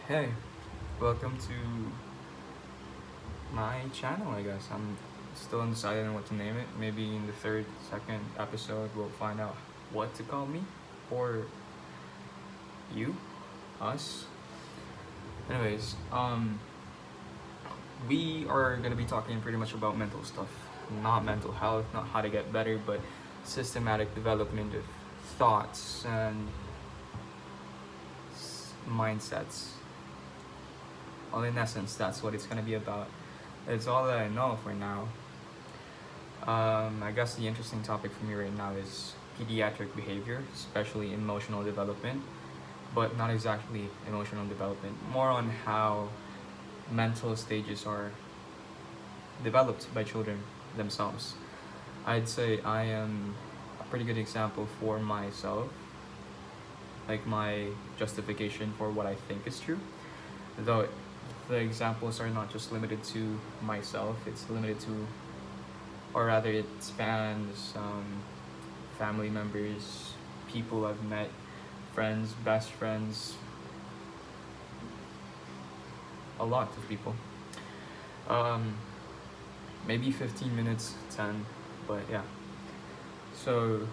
Hey, welcome to my channel, I guess. I'm still undecided on what to name it. Maybe in the second episode, we'll find out what to call me. Or you, us. Anyways, we are gonna be talking pretty much about mental stuff. Not mental health, not how to get better, but systematic development of thoughts and mindsets. Well, in essence, that's what it's gonna be about. It's all that I know for now. I guess the interesting topic for me right now is pediatric behavior, especially emotional development, but not exactly emotional development. More on how mental stages are developed by children themselves. I'd say I am a pretty good example for myself, like my justification for what I think is true. Though the examples are not just limited to myself, it's limited to, or rather, it spans family members, people I've met, friends, best friends, a lot of people. Um, Maybe 15 minutes, 10, but yeah. So,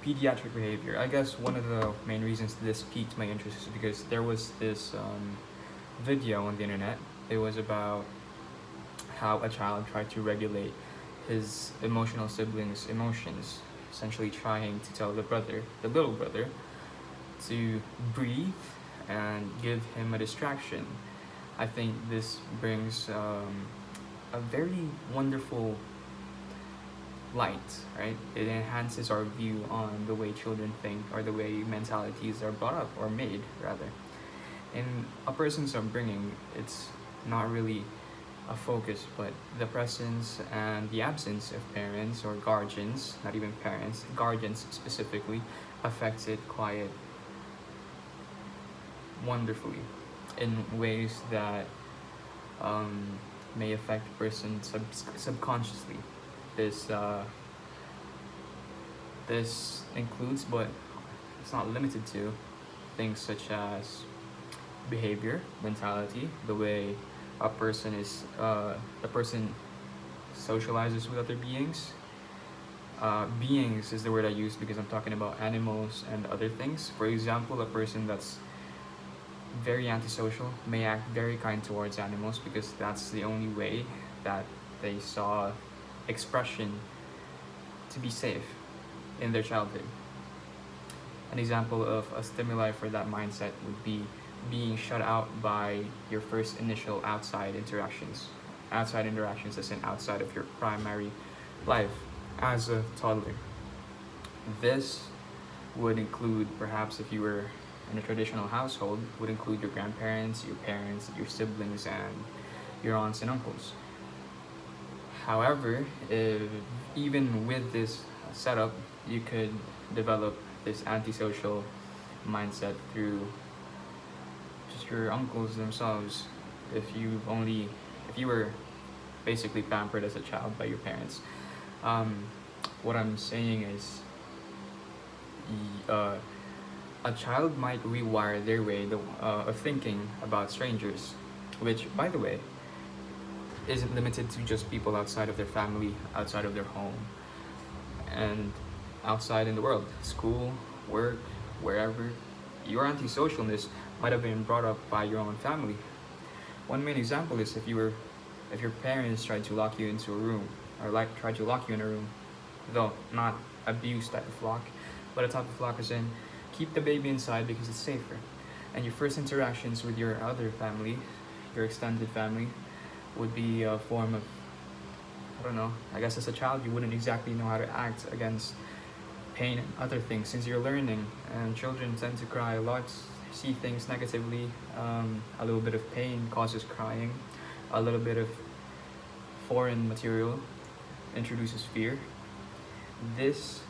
pediatric behavior. I guess one of the main reasons this piqued my interest is because there was this video on the internet. It was about how a child tried to regulate his emotional siblings' emotions, essentially trying to tell the little brother, to breathe and give him a distraction. I think this brings a very wonderful light, right? It enhances our view on the way children think or the way mentalities are brought up or made, rather. In a person's upbringing, it's not really a focus, but the presence and the absence of parents or guardians, not even parents, guardians specifically, affects it quite wonderfully in ways that may affect the person subconsciously. This this includes, but it's not limited to, things such as behavior, mentality, the way the person socializes with other beings. Beings is the word I use because I'm talking about animals and other things. For example, a person that's very antisocial may act very kind towards animals because that's the only way that they saw expression to be safe in their childhood. An example of a stimuli for that mindset would be being shut out by your first initial outside interactions. Outside interactions as in outside of your primary life as a toddler. This would include, perhaps if you were in a traditional household, would include your grandparents, your parents, your siblings, and your aunts and uncles. However, even with this setup, you could develop this antisocial mindset through just your uncles themselves. If you were basically pampered as a child by your parents. What I'm saying is, a child might rewire their way of thinking about strangers, which, by the way, isn't limited to just people outside of their family, outside of their home, and outside in the world, school, work, wherever. Your antisocialness might have been brought up by your own family. One main example is if your parents tried to lock you into a room, or like tried to lock you in a room, though not abuse type of lock, but a type of lock as in keep the baby inside because it's safer. And your first interactions with your other family, your extended family, would be a form of, I don't know, I guess as a child you wouldn't exactly know how to act against pain and other things since you're learning, and children tend to cry a lot, see things negatively. A little bit of pain causes crying, a little bit of foreign material introduces fear. This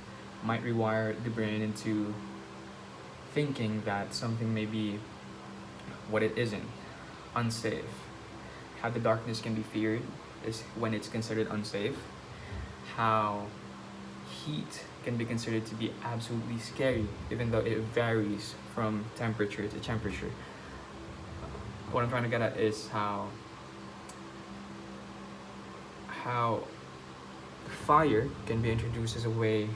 might rewire the brain into thinking that something may be what it isn't, unsafe. How the darkness can be feared is when it's considered unsafe. How heat can be considered to be absolutely scary, even though it varies from temperature to temperature. what I'm trying to get at is how fire can be introduced as a way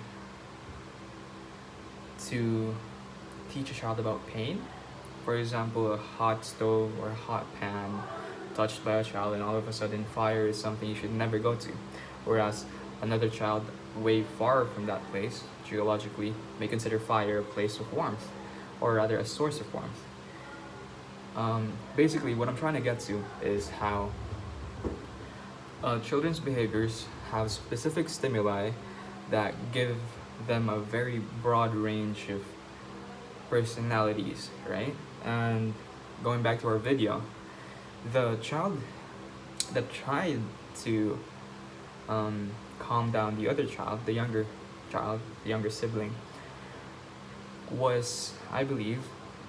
to teach a child about pain. For example, a hot stove or a hot pan touched by a child, and all of a sudden, fire is something you should never go to. Whereas another child, way far from that place, geologically, may consider fire a place of warmth, or rather, a source of warmth. Basically, what I'm trying to get to is how children's behaviors have specific stimuli that give them a very broad range of personalities, right? And going back to our video, the child that tried to calm down the other child, the younger sibling, was, I believe,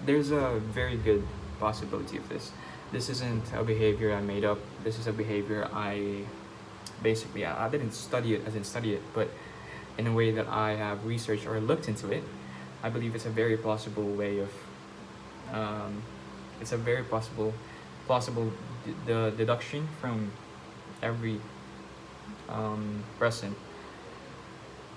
there's a very good possibility of this. This isn't a behavior I made up. This is a behavior I didn't study it as in study it, but in a way that I have researched or looked into it, I believe it's a very plausible way of, it's a very plausible the deduction from every present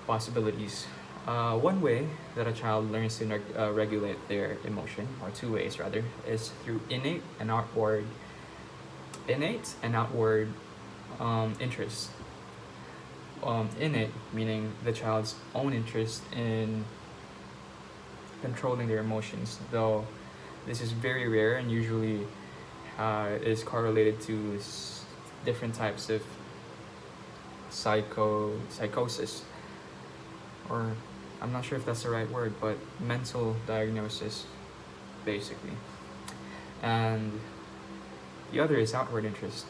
possibilities. One way that a child learns to regulate their emotion, or two ways rather, is through innate and outward interest. Innate meaning the child's own interest in controlling their emotions, though this is very rare and usually is correlated to different types of psychosis, or I'm not sure if that's the right word, but mental diagnosis, basically. And the other is outward interest.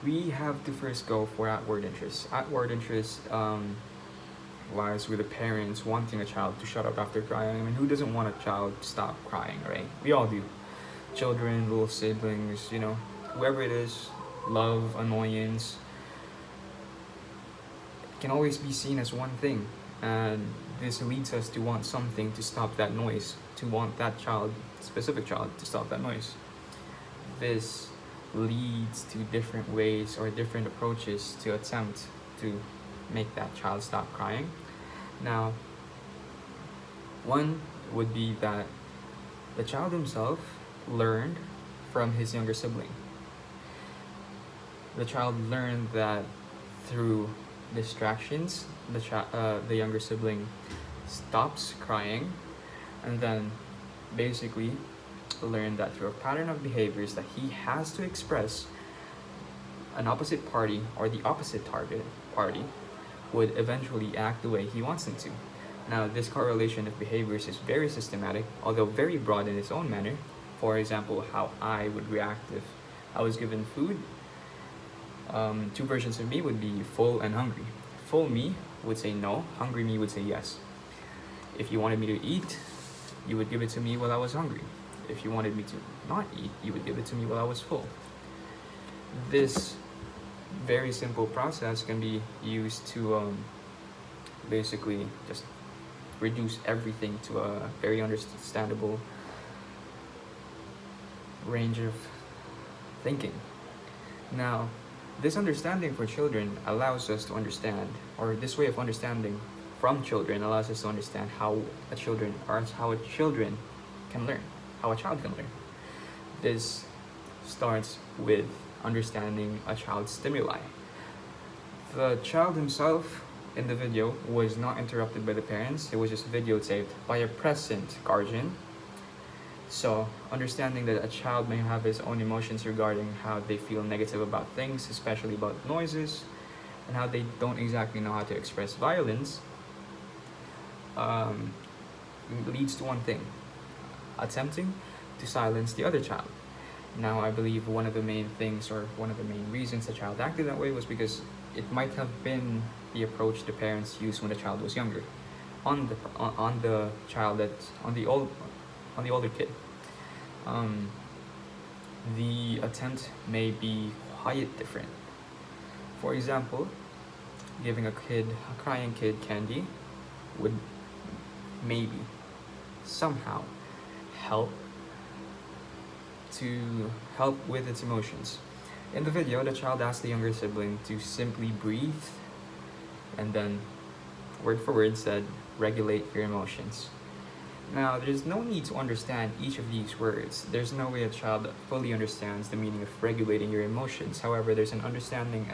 We have to first go for outward interest. Outward interest lies with the parents wanting a child to shut up after crying. I mean, who doesn't want a child to stop crying, right? We all do. Children, little siblings, whoever it is, love, annoyance, can always be seen as one thing. And this leads us to want something to stop that noise, to want that specific child, to stop that noise. This leads to different ways or different approaches to attempt to make that child stop crying. Now, one would be that the child himself learned from his younger sibling. The child learned that through distractions, the younger sibling stops crying, and then basically learned that through a pattern of behaviors that he has to express, an opposite party or the opposite target party would eventually act the way he wants them to. Now, this correlation of behaviors is very systematic, although very broad in its own manner. For example, how I would react if I was given food. Two versions of me would be full and hungry. Full me would say no, hungry me would say yes. If you wanted me to eat, you would give it to me while I was hungry. If you wanted me to not eat, you would give it to me while I was full. This very simple process can be used to basically just reduce everything to a very understandable range of thinking. Now, this understanding for children allows us to understand, or this way of understanding from children allows us to understand how a child can learn. This starts with understanding a child's stimuli. The child himself in the video was not interrupted by the parents. It was just videotaped by a present guardian. So, understanding that a child may have his own emotions regarding how they feel negative about things, especially about noises, and how they don't exactly know how to express violence, leads to one thing: attempting to silence the other child. Now, I believe one of the main things, or one of the main reasons the child acted that way, was because it might have been the approach the parents used when the child was younger, on the older kid. The attempt may be quite different. For example, giving a crying kid candy would maybe somehow help to help with its emotions. In the video, the child asks the younger sibling to simply breathe and then, word for word, said, regulate your emotions. Now, there's no need to understand each of these words. There's no way a child fully understands the meaning of regulating your emotions. However, there's an understanding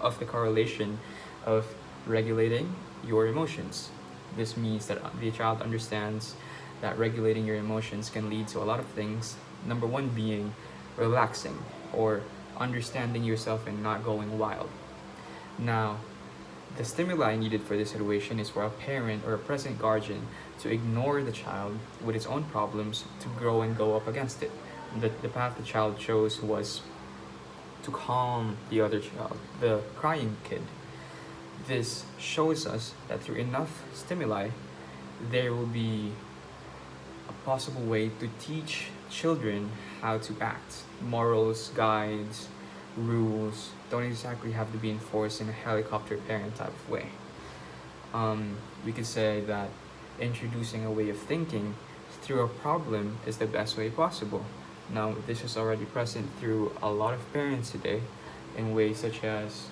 of the correlation of regulating your emotions. This means that the child understands that regulating your emotions can lead to a lot of things. Number one being relaxing or understanding yourself and not going wild. Now, the stimuli needed for this situation is for a parent or a present guardian to ignore the child with its own problems to grow and go up against it. The path the child chose was to calm the other child, the crying kid. This shows us that through enough stimuli, there will be a possible way to teach children how to act. Morals, guides, rules don't exactly have to be enforced in a helicopter parent type of way. We could say that introducing a way of thinking through a problem is the best way possible. Now, this is already present through a lot of parents today in ways such as,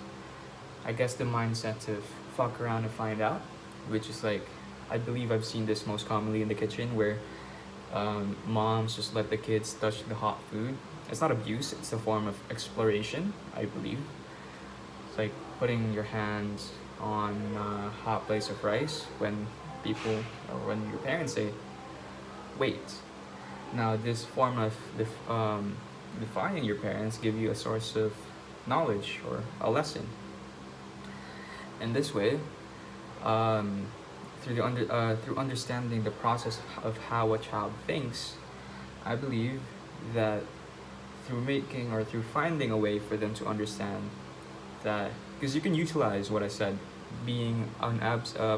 I guess, the mindset of fuck around and find out, which is like, I believe I've seen this most commonly in the kitchen where moms just let the kids touch the hot food. It's not abuse, it's a form of exploration, I believe. It's like putting your hands on a hot place of rice when people, or when your parents say, wait. Now, this form of defying your parents give you a source of knowledge or a lesson. In this way, through understanding the process of how a child thinks, I believe that through finding a way for them to understand that, because you can utilize what I said, being an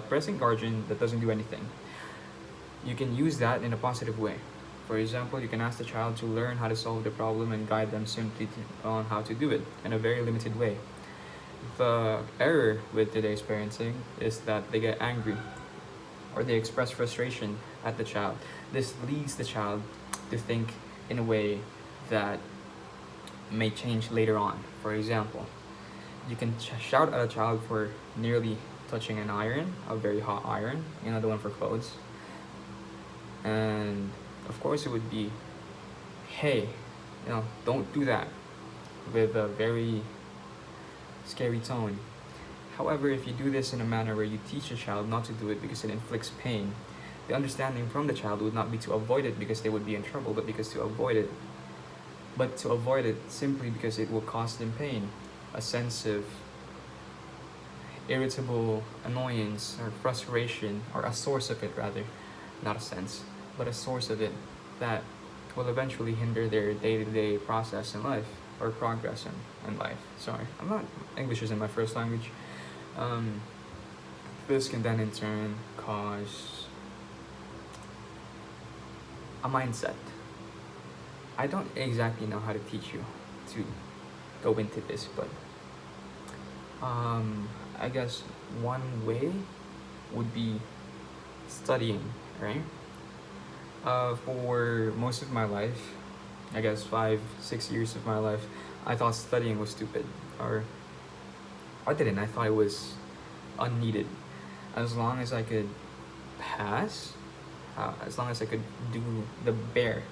present guardian that doesn't do anything. You can use that in a positive way. For example, you can ask the child to learn how to solve the problem and guide them simply on how to do it in a very limited way. The error with today's parenting is that they get angry or they express frustration at the child. This leads the child to think in a way that may change later on. For example, you can shout at a child for nearly touching an iron, a very hot iron, another one for clothes. And of course it would be, hey, don't do that, with a very scary tone. However, if you do this in a manner where you teach a child not to do it because it inflicts pain, the understanding from the child would not be to avoid it because they would be in trouble, but to avoid it simply because it will cause them pain, a sense of irritable annoyance or frustration, or a source of it rather, not a sense, but a source of it that will eventually hinder their day-to-day process in life or progress in life. Sorry, English isn't my first language. This can then in turn cause a mindset. I don't exactly know how to teach you to go into this, but I guess one way would be studying, right? For most of my life, I guess 5-6 years of my life, I thought studying was stupid, or I didn't. I thought it was unneeded. As long as I could pass, as long as I could do the barest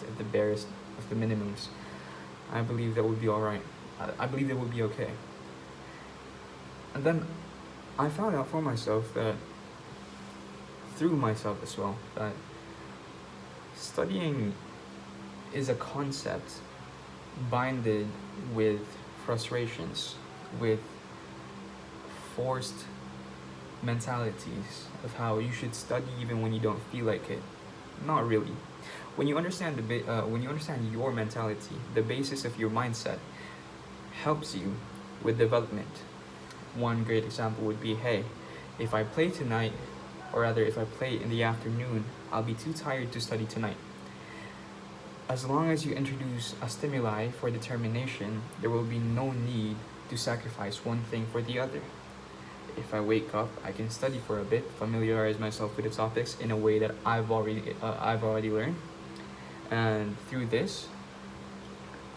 of the minimums, I believe that would be alright. I believe that would be okay. And then I found out for myself that, through myself as well, that studying is a concept binded with frustrations, with forced mentalities of how you should study even when you don't feel like it. Not really. When you understand your mentality, the basis of your mindset helps you with development. One great example would be, hey, if I play tonight, or rather if I play in the afternoon, I'll be too tired to study tonight. As long as you introduce a stimuli for determination, there will be no need to sacrifice one thing for the other. If I wake up, I can study for a bit, familiarize myself with the topics in a way that I've already learned, And through this,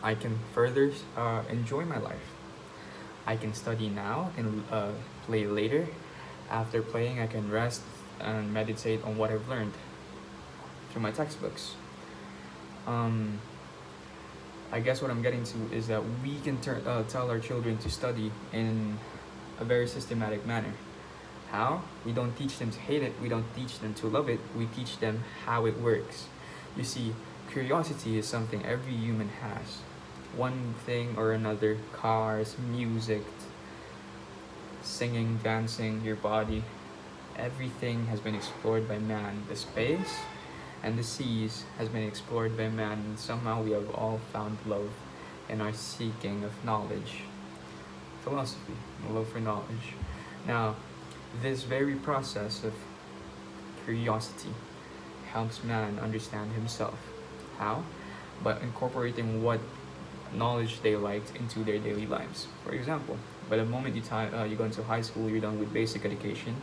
I can further enjoy my life. I can study now, I can play later. After playing, I can rest and meditate on what I've learned through my textbooks. Um, I guess what I'm getting to is that we can tell our children to study in a very systematic manner. How? We don't teach them to hate it, we don't teach them to love it, we teach them how it works. You see, curiosity is something every human has. One thing or another, cars, music, singing, dancing, your body, everything has been explored by man. The space and the seas has been explored by man, and somehow we have all found love in our seeking of knowledge. Philosophy, love for knowledge. Now, this very process of curiosity helps man understand himself. How? By incorporating what knowledge they liked into their daily lives. For example, by the moment you go into high school, you're done with basic education,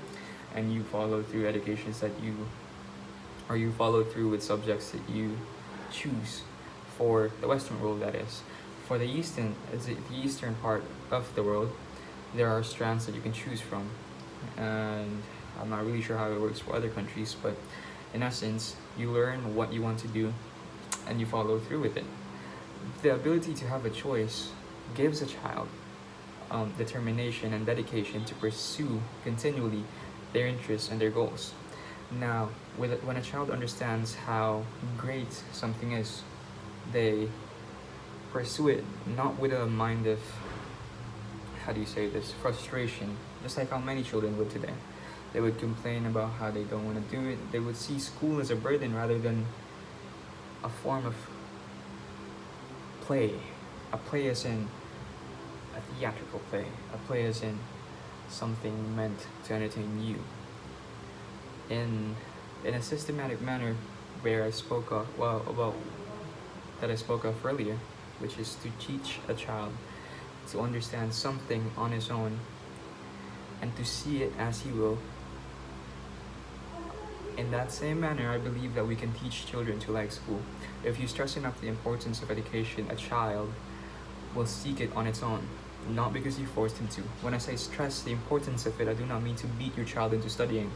and you follow through educations that you follow through with subjects that you choose for the Western world. That is, for the eastern part of the world, there are strands that you can choose from, and I'm not really sure how it works for other countries, but in essence, you learn what you want to do, and you follow through with it. The ability to have a choice gives a child determination and dedication to pursue continually their interests and their goals. Now, when a child understands how great something is, they pursue it not with a mind of, how do you say this, frustration, just like how many children would today. They would complain about how they don't want to do it. They would see school as a burden rather than a form of play. A play as in a theatrical play. A play as in something meant to entertain you. In a systematic manner, where I spoke of that I spoke of earlier, which is to teach a child to understand something on his own and to see it as he will. In that same manner, I believe that we can teach children to like school. If you stress enough the importance of education, a child will seek it on its own, not because you forced him to. When I say stress the importance of it, I do not mean to beat your child into studying.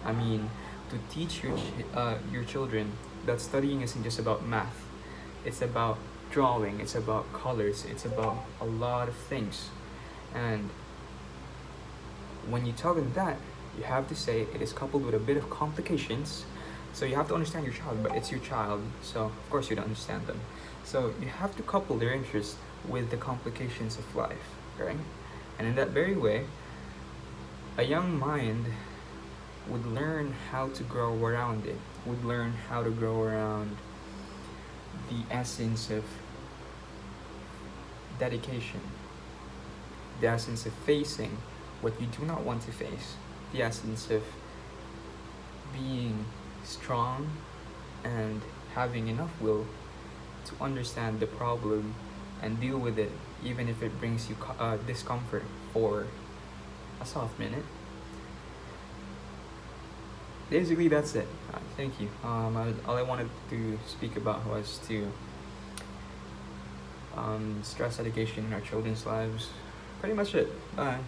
I mean to teach your children that studying isn't just about math. It's about drawing, it's about colors, it's about a lot of things. And when you tell them that, you have to say it is coupled with a bit of complications. So you have to understand your child, but it's your child, so of course you don't understand them. So you have to couple their interests with the complications of life, right? And in that very way, a young mind would learn how to grow around it, would learn how to grow around the essence of dedication, the essence of facing what you do not want to face, the essence of being strong and having enough will to understand the problem and deal with it, even if it brings you discomfort for a soft minute. Basically, that's it. Thank you. All I wanted to speak about was to stress education in our children's lives. Pretty much it. Bye.